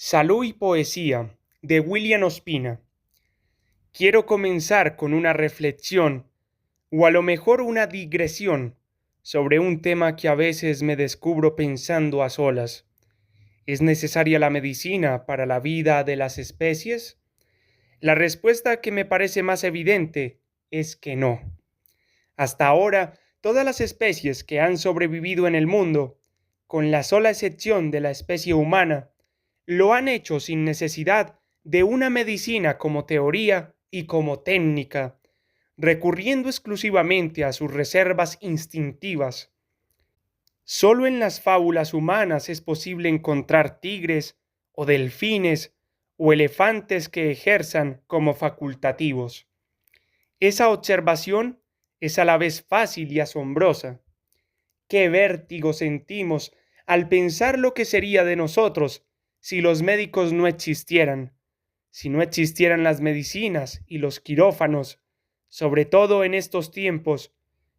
Salud y poesía, de William Ospina. Quiero comenzar con una reflexión, o a lo mejor una digresión, sobre un tema que a veces me descubro pensando a solas. ¿Es necesaria la medicina para la vida de las especies? La respuesta que me parece más evidente es que no. Hasta ahora, todas las especies que han sobrevivido en el mundo, con la sola excepción de la especie humana, lo han hecho sin necesidad de una medicina como teoría y como técnica, recurriendo exclusivamente a sus reservas instintivas. Solo en las fábulas humanas es posible encontrar tigres o delfines o elefantes que ejerzan como facultativos. Esa observación es a la vez fácil y asombrosa. Qué vértigo sentimos al pensar lo que sería de nosotros si los médicos no existieran, si no existieran las medicinas y los quirófanos, sobre todo en estos tiempos,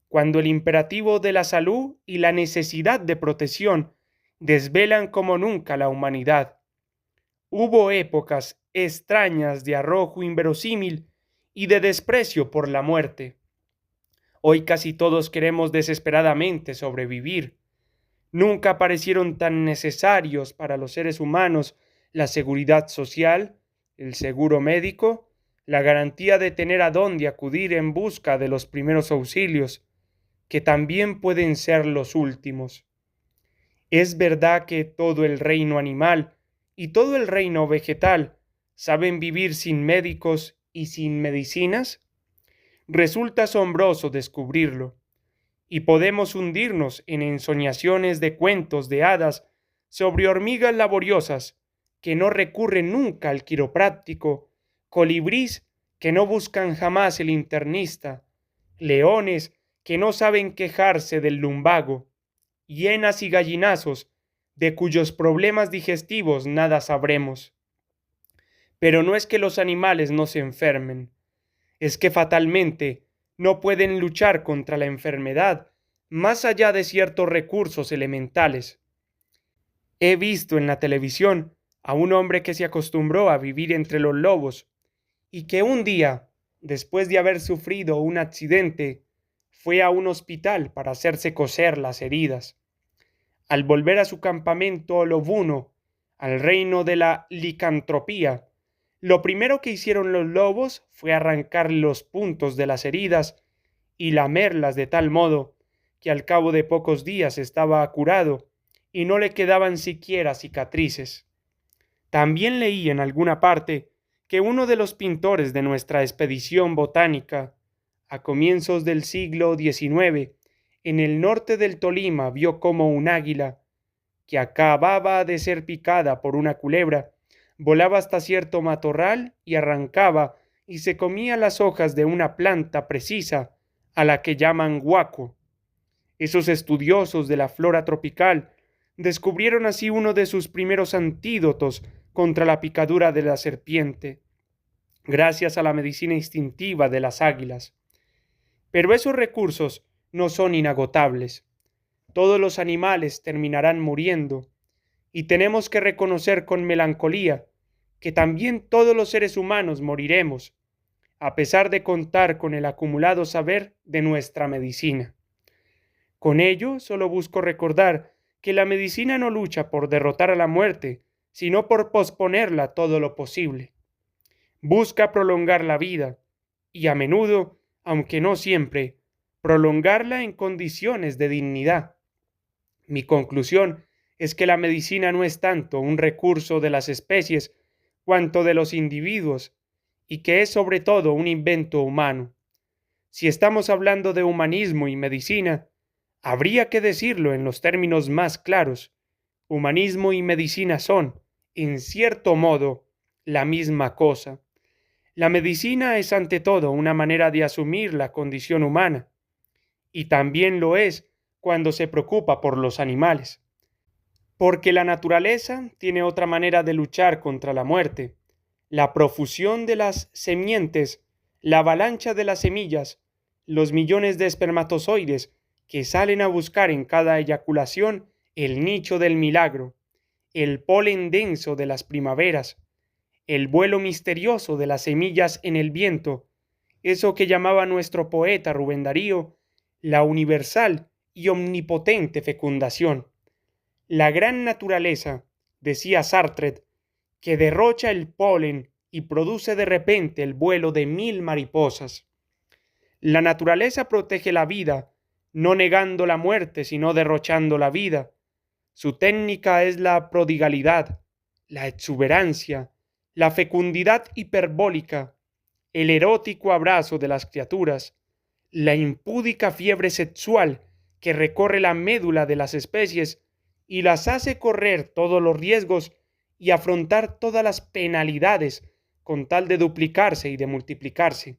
cuando el imperativo de la salud y la necesidad de protección desvelan como nunca la humanidad. Hubo épocas extrañas de arrojo inverosímil y de desprecio por la muerte. Hoy casi todos queremos desesperadamente sobrevivir. Nunca parecieron tan necesarios para los seres humanos la seguridad social, el seguro médico, la garantía de tener a dónde acudir en busca de los primeros auxilios, que también pueden ser los últimos. Es verdad que todo el reino animal y todo el reino vegetal saben vivir sin médicos y sin medicinas. Resulta asombroso descubrirlo, y podemos hundirnos en ensoñaciones de cuentos de hadas sobre hormigas laboriosas que no recurren nunca al quiropráctico, colibrís que no buscan jamás el internista, leones que no saben quejarse del lumbago, hienas y gallinazos de cuyos problemas digestivos nada sabremos. Pero no es que los animales no se enfermen, es que fatalmente no pueden luchar contra la enfermedad más allá de ciertos recursos elementales. He visto en la televisión a un hombre que se acostumbró a vivir entre los lobos y que un día, después de haber sufrido un accidente, fue a un hospital para hacerse coser las heridas. Al volver a su campamento lobuno, al reino de la licantropía, lo primero que hicieron los lobos fue arrancar los puntos de las heridas y lamerlas de tal modo que al cabo de pocos días estaba curado y no le quedaban siquiera cicatrices. También leí en alguna parte que uno de los pintores de nuestra expedición botánica, a comienzos del siglo XIX, en el norte del Tolima vio como un águila, que acababa de ser picada por una culebra, volaba hasta cierto matorral y arrancaba y se comía las hojas de una planta precisa a la que llaman guaco. Esos estudiosos de la flora tropical descubrieron así uno de sus primeros antídotos contra la picadura de la serpiente, gracias a la medicina instintiva de las águilas. Pero esos recursos no son inagotables. Todos los animales terminarán muriendo, y tenemos que reconocer con melancolía que también todos los seres humanos moriremos, a pesar de contar con el acumulado saber de nuestra medicina. Con ello, solo busco recordar que la medicina no lucha por derrotar a la muerte, sino por posponerla todo lo posible. Busca prolongar la vida, y a menudo, aunque no siempre, prolongarla en condiciones de dignidad. Mi conclusión es que la medicina no es tanto un recurso de las especies cuanto de los individuos, y que es sobre todo un invento humano. Si estamos hablando de humanismo y medicina, habría que decirlo en los términos más claros. Humanismo y medicina son, en cierto modo, la misma cosa. La medicina es ante todo una manera de asumir la condición humana, y también lo es cuando se preocupa por los animales. Porque la naturaleza tiene otra manera de luchar contra la muerte. La profusión de las semientes, la avalancha de las semillas, los millones de espermatozoides que salen a buscar en cada eyaculación el nicho del milagro, el polen denso de las primaveras, el vuelo misterioso de las semillas en el viento, eso que llamaba nuestro poeta Rubén Darío la universal y omnipotente fecundación. La gran naturaleza, decía Sartre, que derrocha el polen y produce de repente el vuelo de 1000 mariposas. La naturaleza protege la vida, no negando la muerte, sino derrochando la vida. Su técnica es la prodigalidad, la exuberancia, la fecundidad hiperbólica, el erótico abrazo de las criaturas, la impúdica fiebre sexual que recorre la médula de las especies y las hace correr todos los riesgos y afrontar todas las penalidades con tal de duplicarse y de multiplicarse,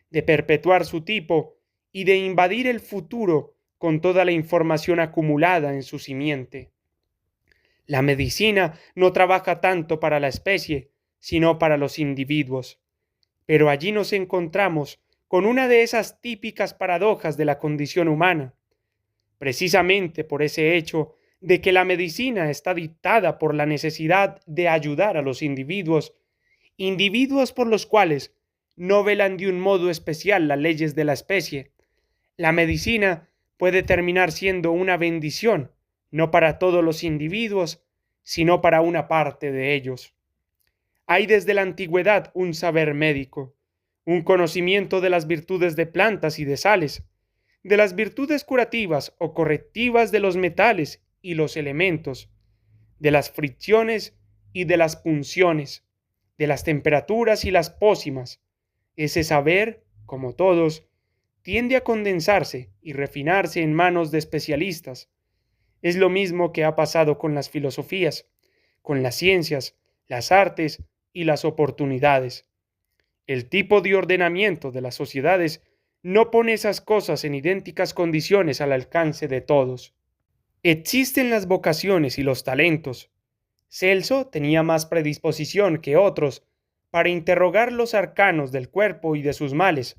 de perpetuar su tipo y de invadir el futuro con toda la información acumulada en su simiente. La medicina no trabaja tanto para la especie, sino para los individuos. Pero allí nos encontramos con una de esas típicas paradojas de la condición humana. Precisamente por ese hecho de que la medicina está dictada por la necesidad de ayudar a los individuos, individuos por los cuales no velan de un modo especial las leyes de la especie, la medicina puede terminar siendo una bendición, no para todos los individuos, sino para una parte de ellos. Hay desde la antigüedad un saber médico, un conocimiento de las virtudes de plantas y de sales, de las virtudes curativas o correctivas de los metales y los elementos, de las fricciones y de las punciones, de las temperaturas y las pócimas. Ese saber, como todos, tiende a condensarse y refinarse en manos de especialistas. Es lo mismo que ha pasado con las filosofías, con las ciencias, las artes y las oportunidades. El tipo de ordenamiento de las sociedades no pone esas cosas en idénticas condiciones al alcance de todos. Existen las vocaciones y los talentos. Celso tenía más predisposición que otros para interrogar los arcanos del cuerpo y de sus males.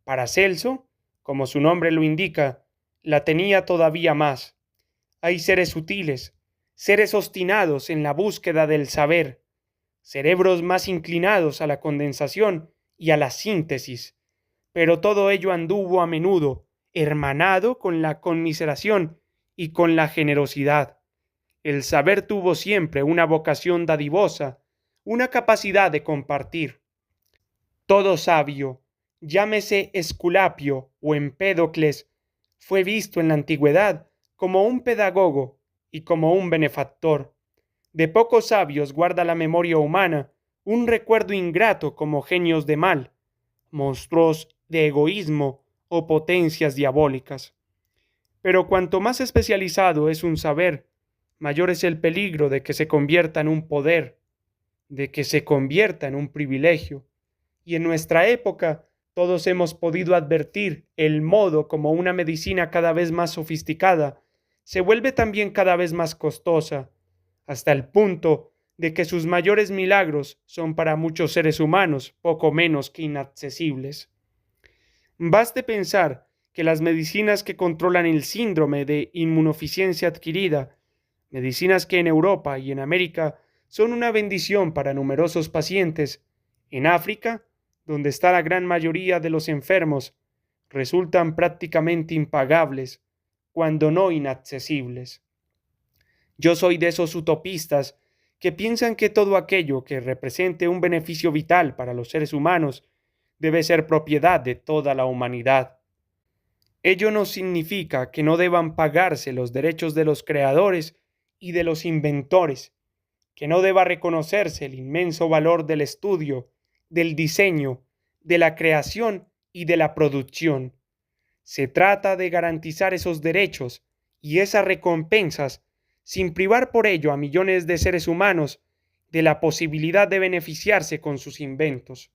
Para Celso, como su nombre lo indica, la tenía todavía más. Hay seres sutiles, seres obstinados en la búsqueda del saber, cerebros más inclinados a la condensación y a la síntesis, pero todo ello anduvo a menudo hermanado con la conmiseración y con la generosidad. El saber tuvo siempre una vocación dadivosa, una capacidad de compartir. Todo sabio, llámese Esculapio o Empédocles, fue visto en la antigüedad como un pedagogo y como un benefactor. De pocos sabios guarda la memoria humana un recuerdo ingrato como genios de mal, monstruos de egoísmo o potencias diabólicas. Pero cuanto más especializado es un saber, mayor es el peligro de que se convierta en un poder, de que se convierta en un privilegio. Y en nuestra época todos hemos podido advertir el modo como una medicina cada vez más sofisticada se vuelve también cada vez más costosa, hasta el punto de que sus mayores milagros son para muchos seres humanos poco menos que inaccesibles. Baste pensar que las medicinas que controlan el síndrome de inmunodeficiencia adquirida, medicinas que en Europa y en América son una bendición para numerosos pacientes, en África, donde está la gran mayoría de los enfermos, resultan prácticamente impagables, cuando no inaccesibles. Yo soy de esos utopistas que piensan que todo aquello que represente un beneficio vital para los seres humanos debe ser propiedad de toda la humanidad. Ello no significa que no deban pagarse los derechos de los creadores y de los inventores, que no deba reconocerse el inmenso valor del estudio, del diseño, de la creación y de la producción. Se trata de garantizar esos derechos y esas recompensas sin privar por ello a millones de seres humanos de la posibilidad de beneficiarse con sus inventos.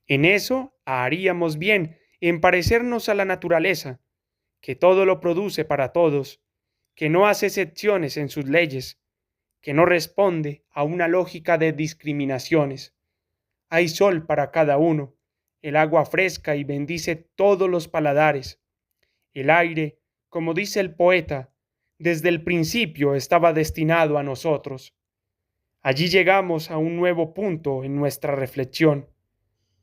En eso haríamos bien en parecernos a la naturaleza, que todo lo produce para todos, que no hace excepciones en sus leyes, que no responde a una lógica de discriminaciones. Hay sol para cada uno, el agua fresca y bendice todos los paladares. El aire, como dice el poeta, desde el principio estaba destinado a nosotros. Allí llegamos a un nuevo punto en nuestra reflexión.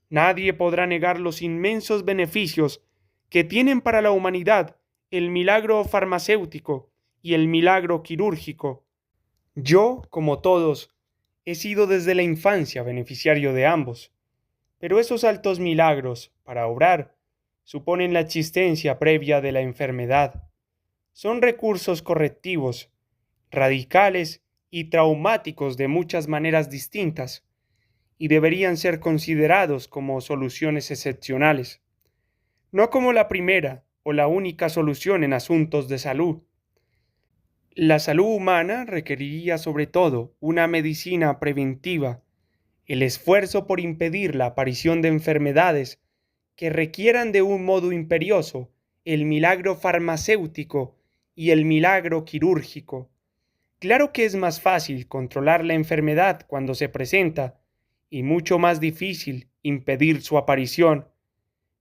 Nadie podrá negar los inmensos beneficios que tienen para la humanidad el milagro farmacéutico y el milagro quirúrgico. Yo, como todos, he sido desde la infancia beneficiario de ambos, pero esos altos milagros, para obrar, suponen la existencia previa de la enfermedad. Son recursos correctivos, radicales y traumáticos de muchas maneras distintas, y deberían ser considerados como soluciones excepcionales, no como la primera o la única solución en asuntos de salud. La salud humana requeriría sobre todo una medicina preventiva, el esfuerzo por impedir la aparición de enfermedades que requieran de un modo imperioso el milagro farmacéutico y el milagro quirúrgico. Claro que es más fácil controlar la enfermedad cuando se presenta y mucho más difícil impedir su aparición,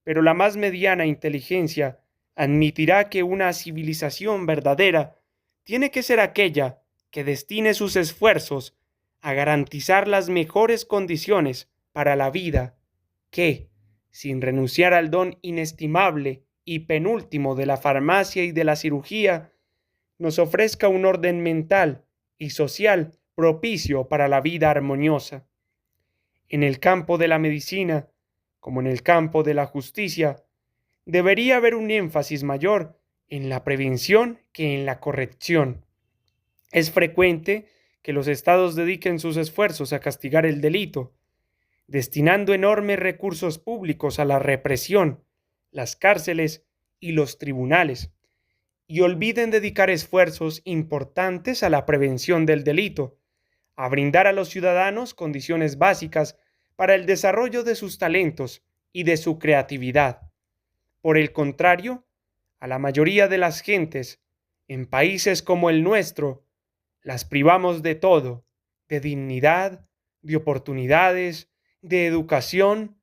pero la más mediana inteligencia admitirá que una civilización verdadera tiene que ser aquella que destine sus esfuerzos a garantizar las mejores condiciones para la vida, que, sin renunciar al don inestimable y penúltimo de la farmacia y de la cirugía, nos ofrezca un orden mental y social propicio para la vida armoniosa. En el campo de la medicina, como en el campo de la justicia, debería haber un énfasis mayor en la prevención que en la corrección. Es frecuente que los estados dediquen sus esfuerzos a castigar el delito, destinando enormes recursos públicos a la represión, las cárceles y los tribunales, y olviden dedicar esfuerzos importantes a la prevención del delito, a brindar a los ciudadanos condiciones básicas para el desarrollo de sus talentos y de su creatividad. Por el contrario, a la mayoría de las gentes, en países como el nuestro, las privamos de todo, de dignidad, de oportunidades, de educación,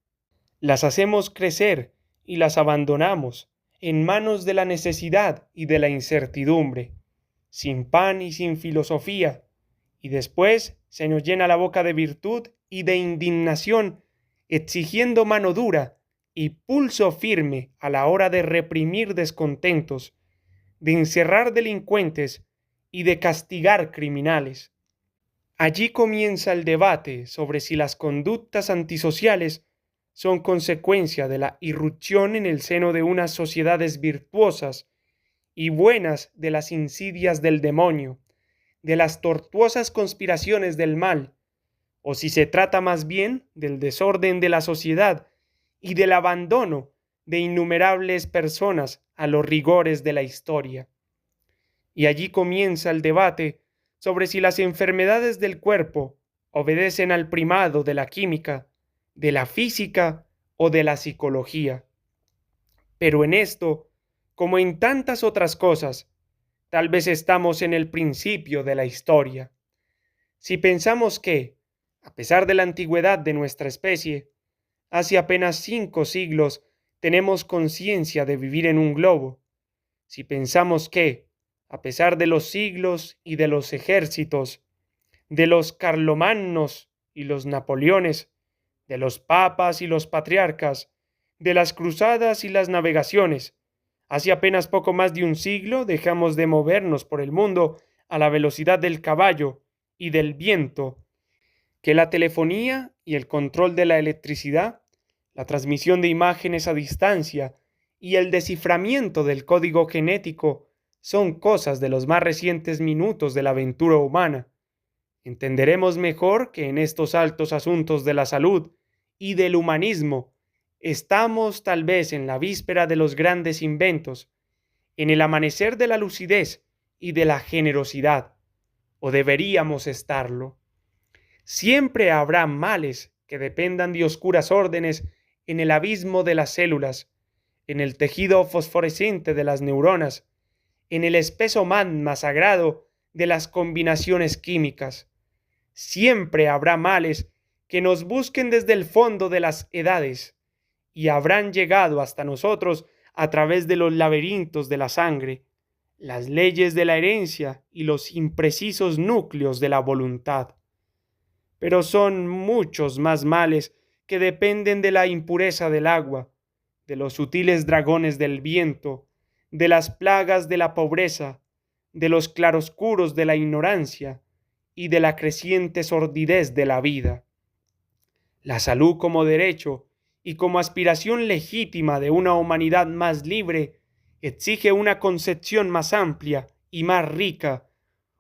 las hacemos crecer y las abandonamos en manos de la necesidad y de la incertidumbre, sin pan y sin filosofía, y después se nos llena la boca de virtud y de indignación, exigiendo mano dura y pulso firme a la hora de reprimir descontentos, de encerrar delincuentes y de castigar criminales. Allí comienza el debate sobre si las conductas antisociales son consecuencia de la irrupción en el seno de unas sociedades virtuosas y buenas de las insidias del demonio, de las tortuosas conspiraciones del mal, o si se trata más bien del desorden de la sociedad y del abandono de innumerables personas a los rigores de la historia. Y allí comienza el debate sobre si las enfermedades del cuerpo obedecen al primado de la química, de la física o de la psicología. Pero en esto, como en tantas otras cosas, tal vez estamos en el principio de la historia. Si pensamos que, a pesar de la antigüedad de nuestra especie, hace apenas 5 siglos tenemos conciencia de vivir en un globo, si pensamos que, a pesar de los siglos y de los ejércitos, de los carlomannos y los napoleones, de los papas y los patriarcas, de las cruzadas y las navegaciones, hace apenas poco más de un siglo dejamos de movernos por el mundo a la velocidad del caballo y del viento, que la telefonía y el control de la electricidad, la transmisión de imágenes a distancia y el desciframiento del código genético son cosas de los más recientes minutos de la aventura humana. Entenderemos mejor que en estos altos asuntos de la salud y del humanismo estamos tal vez en la víspera de los grandes inventos, en el amanecer de la lucidez y de la generosidad, o deberíamos estarlo. Siempre habrá males que dependan de oscuras órdenes en el abismo de las células, en el tejido fosforescente de las neuronas, en el espeso magma sagrado de las combinaciones químicas. Siempre habrá males que nos busquen desde el fondo de las edades y habrán llegado hasta nosotros a través de los laberintos de la sangre, las leyes de la herencia y los imprecisos núcleos de la voluntad. Pero son muchos más males que dependen de la impureza del agua, de los sutiles dragones del viento, de las plagas de la pobreza, de los claroscuros de la ignorancia y de la creciente sordidez de la vida. La salud como derecho y como aspiración legítima de una humanidad más libre exige una concepción más amplia y más rica,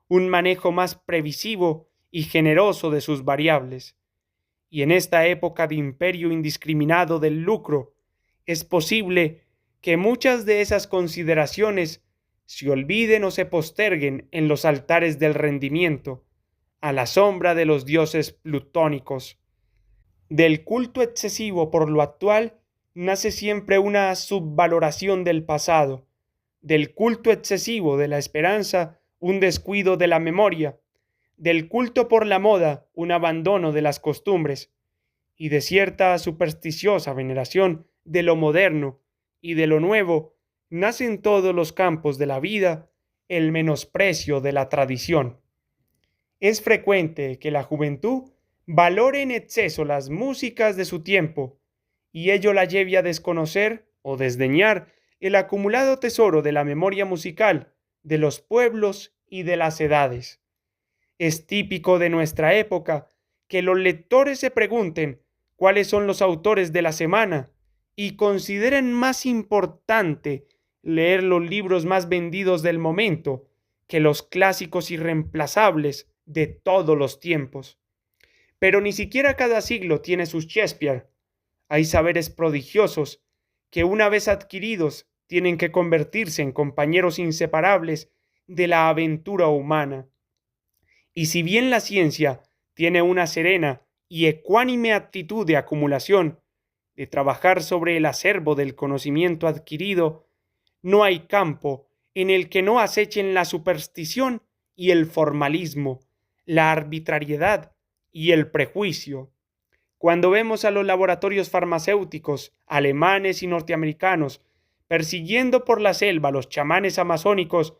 un manejo más previsivo y generoso de sus variables. Y en esta época de imperio indiscriminado del lucro, es posible que muchas de esas consideraciones se olviden o se posterguen en los altares del rendimiento, a la sombra de los dioses plutónicos. Del culto excesivo por lo actual nace siempre una subvaloración del pasado, del culto excesivo de la esperanza un descuido de la memoria, del culto por la moda un abandono de las costumbres, y de cierta supersticiosa veneración de lo moderno y de lo nuevo nace en todos los campos de la vida el menosprecio de la tradición. Es frecuente que la juventud valore en exceso las músicas de su tiempo y ello la lleve a desconocer o desdeñar el acumulado tesoro de la memoria musical de los pueblos y de las edades. Es típico de nuestra época que los lectores se pregunten cuáles son los autores de la semana y consideren más importante leer los libros más vendidos del momento que los clásicos irreemplazables de todos los tiempos. Pero ni siquiera cada siglo tiene sus Shakespeare. Hay saberes prodigiosos que una vez adquiridos tienen que convertirse en compañeros inseparables de la aventura humana. Y si bien la ciencia tiene una serena y ecuánime actitud de acumulación, de trabajar sobre el acervo del conocimiento adquirido, no hay campo en el que no acechen la superstición y el formalismo, la arbitrariedad y el prejuicio. Cuando vemos a los laboratorios farmacéuticos alemanes y norteamericanos persiguiendo por la selva a los chamanes amazónicos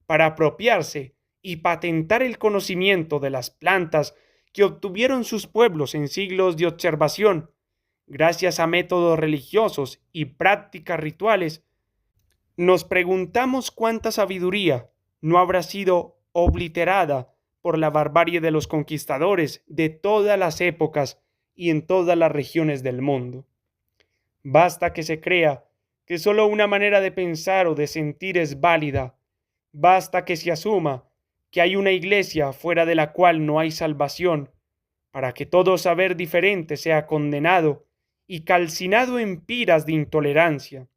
para apropiarse y patentar el conocimiento de las plantas que obtuvieron sus pueblos en siglos de observación, gracias a métodos religiosos y prácticas rituales, nos preguntamos cuánta sabiduría no habrá sido obliterada por la barbarie de los conquistadores de todas las épocas y en todas las regiones del mundo. Basta que se crea que solo una manera de pensar o de sentir es válida. Basta que se asuma que hay una iglesia fuera de la cual no hay salvación, para que todo saber diferente sea condenado y calcinado en piras de intolerancia.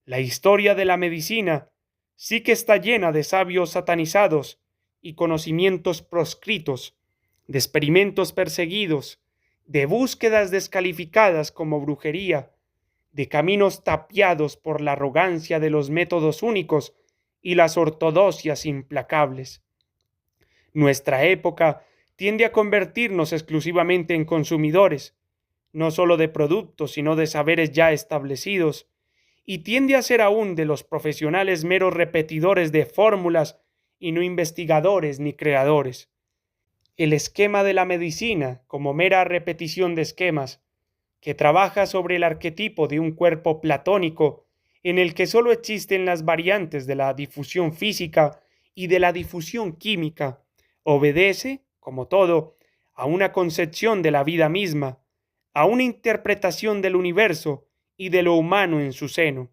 La historia de la medicina sí que está llena de sabios satanizados y conocimientos proscritos, de experimentos perseguidos, de búsquedas descalificadas como brujería, de caminos tapiados por la arrogancia de los métodos únicos y las ortodoxias implacables. Nuestra época tiende a convertirnos exclusivamente en consumidores, no solo de productos, sino de saberes ya establecidos, y tiende a ser aún de los profesionales meros repetidores de fórmulas y no investigadores ni creadores. El esquema de la medicina, como mera repetición de esquemas, que trabaja sobre el arquetipo de un cuerpo platónico en el que sólo existen las variantes de la difusión física y de la difusión química, obedece, como todo, a una concepción de la vida misma, a una interpretación del universo y de lo humano en su seno.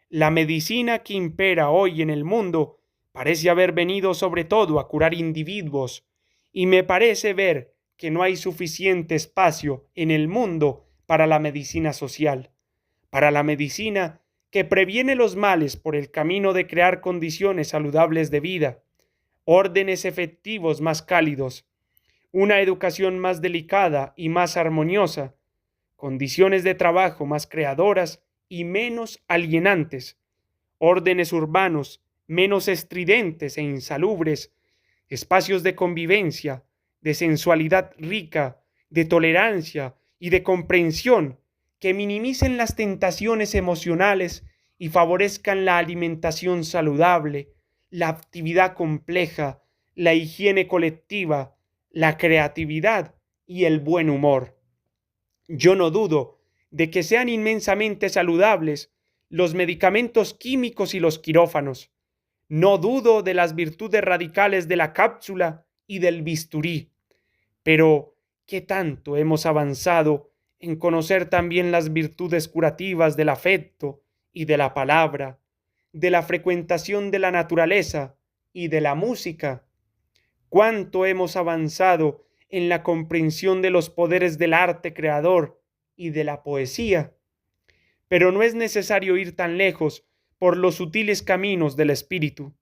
La medicina que impera hoy en el mundo parece haber venido sobre todo a curar individuos, y me parece ver que no hay suficiente espacio en el mundo para la medicina social, para la medicina que previene los males por el camino de crear condiciones saludables de vida, órdenes efectivos más cálidos, una educación más delicada y más armoniosa, condiciones de trabajo más creadoras y menos alienantes, órdenes urbanos menos estridentes e insalubres, espacios de convivencia, de sensualidad rica, de tolerancia y de comprensión que minimicen las tentaciones emocionales y favorezcan la alimentación saludable, la actividad compleja, la higiene colectiva, la creatividad y el buen humor. Yo no dudo de que sean inmensamente saludables los medicamentos químicos y los quirófanos. No dudo de las virtudes radicales de la cápsula y del bisturí. Pero, ¿qué tanto hemos avanzado en conocer también las virtudes curativas del afecto y de la palabra, de la frecuentación de la naturaleza y de la música? ¿Cuánto hemos avanzado en la comprensión de los poderes del arte creador y de la poesía? Pero no es necesario ir tan lejos por los sutiles caminos del espíritu.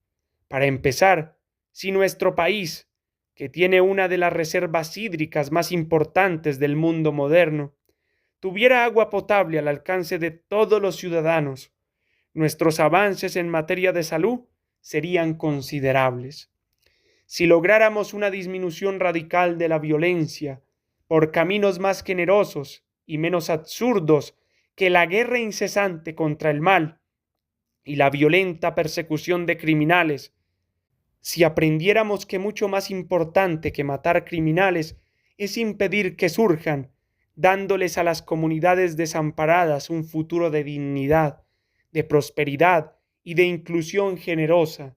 Para empezar, si nuestro país, que tiene una de las reservas hídricas más importantes del mundo moderno, tuviera agua potable al alcance de todos los ciudadanos, nuestros avances en materia de salud serían considerables. Si lográramos una disminución radical de la violencia por caminos más generosos y menos absurdos que la guerra incesante contra el mal y la violenta persecución de criminales, si aprendiéramos que mucho más importante que matar criminales es impedir que surjan, dándoles a las comunidades desamparadas un futuro de dignidad, de prosperidad y de inclusión generosa,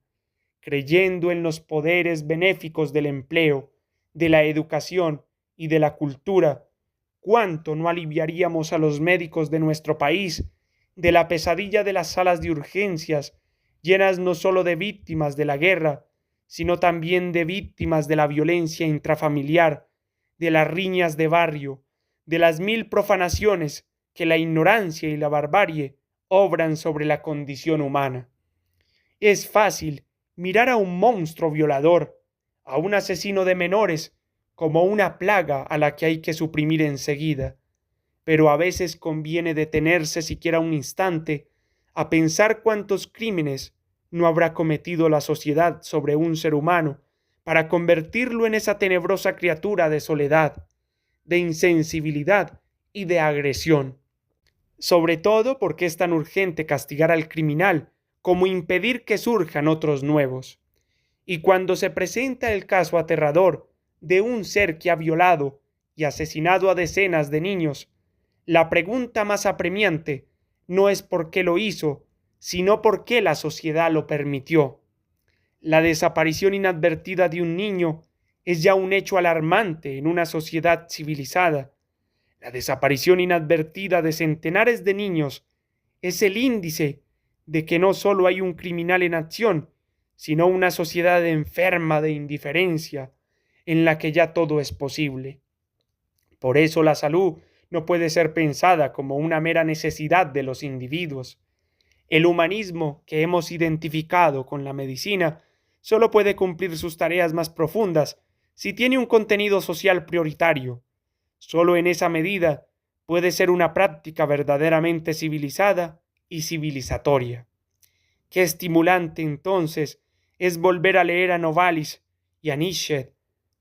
creyendo en los poderes benéficos del empleo, de la educación y de la cultura, ¿cuánto no aliviaríamos a los médicos de nuestro país de la pesadilla de las salas de urgencias, llenas no solo de víctimas de la guerra, sino también de víctimas de la violencia intrafamiliar, de las riñas de barrio, de las mil profanaciones que la ignorancia y la barbarie obran sobre la condición humana? Es fácil mirar a un monstruo violador, a un asesino de menores, como una plaga a la que hay que suprimir enseguida, pero a veces conviene detenerse siquiera un instante a pensar cuántos crímenes no habrá cometido la sociedad sobre un ser humano para convertirlo en esa tenebrosa criatura de soledad, de insensibilidad y de agresión. Sobre todo porque es tan urgente castigar al criminal como impedir que surjan otros nuevos. Y cuando se presenta el caso aterrador de un ser que ha violado y asesinado a decenas de niños, la pregunta más apremiante no es por qué lo hizo, sino por qué la sociedad lo permitió. La desaparición inadvertida de un niño es ya un hecho alarmante en una sociedad civilizada. La desaparición inadvertida de centenares de niños es el índice de que no solo hay un criminal en acción, sino una sociedad enferma de indiferencia, en la que ya todo es posible. Por eso la salud no puede ser pensada como una mera necesidad de los individuos. El humanismo que hemos identificado con la medicina solo puede cumplir sus tareas más profundas si tiene un contenido social prioritario. Solo en esa medida puede ser una práctica verdaderamente civilizada y civilizatoria. Qué estimulante, entonces, es volver a leer a Novalis y a Nietzsche,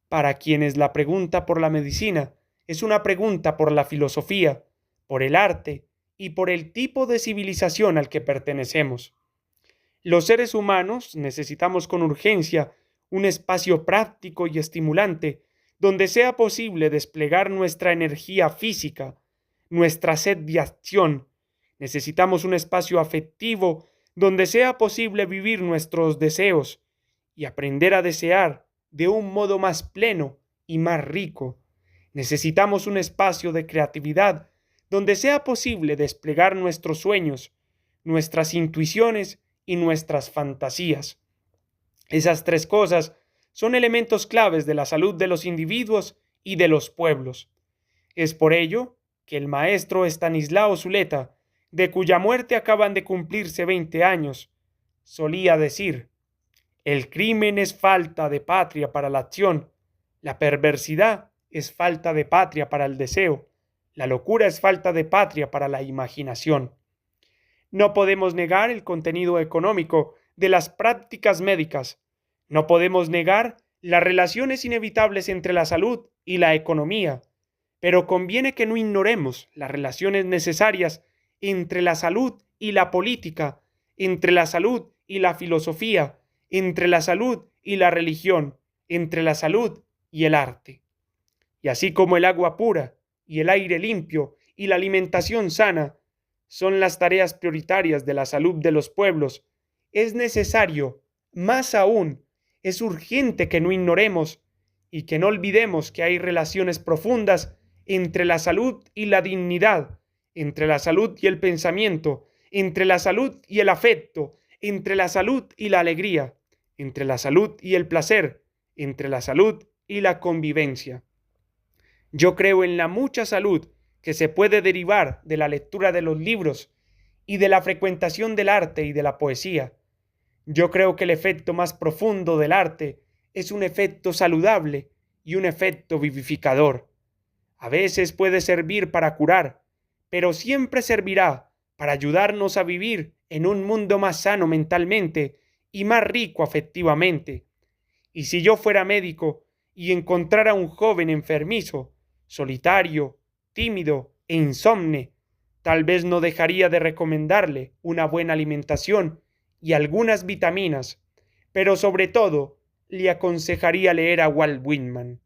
para quienes la pregunta por la medicina es una pregunta por la filosofía, por el arte y por el tipo de civilización al que pertenecemos. Los seres humanos necesitamos con urgencia un espacio práctico y estimulante donde sea posible desplegar nuestra energía física, nuestra sed de acción. Necesitamos un espacio afectivo donde sea posible vivir nuestros deseos y aprender a desear de un modo más pleno y más rico. Necesitamos un espacio de creatividad donde sea posible desplegar nuestros sueños, nuestras intuiciones y nuestras fantasías. Esas tres cosas son elementos claves de la salud de los individuos y de los pueblos. Es por ello que el maestro Estanislao Zuleta, de cuya muerte acaban de cumplirse 20 años, solía decir: el crimen es falta de patria para la acción, la perversidad es falta de patria para el deseo, la locura es falta de patria para la imaginación. No podemos negar el contenido económico de las prácticas médicas. No podemos negar las relaciones inevitables entre la salud y la economía, pero conviene que no ignoremos las relaciones necesarias entre la salud y la política, entre la salud y la filosofía, entre la salud y la religión, entre la salud y el arte. Y así como el agua pura y el aire limpio y la alimentación sana son las tareas prioritarias de la salud de los pueblos, es necesario, más aún, es urgente que no ignoremos y que no olvidemos que hay relaciones profundas entre la salud y la dignidad, entre la salud y el pensamiento, entre la salud y el afecto, entre la salud y la alegría, entre la salud y el placer, entre la salud y la convivencia. Yo creo en la mucha salud que se puede derivar de la lectura de los libros y de la frecuentación del arte y de la poesía. Yo creo que el efecto más profundo del arte es un efecto saludable y un efecto vivificador. A veces puede servir para curar, pero siempre servirá para ayudarnos a vivir en un mundo más sano mentalmente y más rico afectivamente. Y si yo fuera médico y encontrara a un joven enfermizo, solitario, tímido e insomne, tal vez no dejaría de recomendarle una buena alimentación y algunas vitaminas, pero sobre todo le aconsejaría leer a Walt Whitman.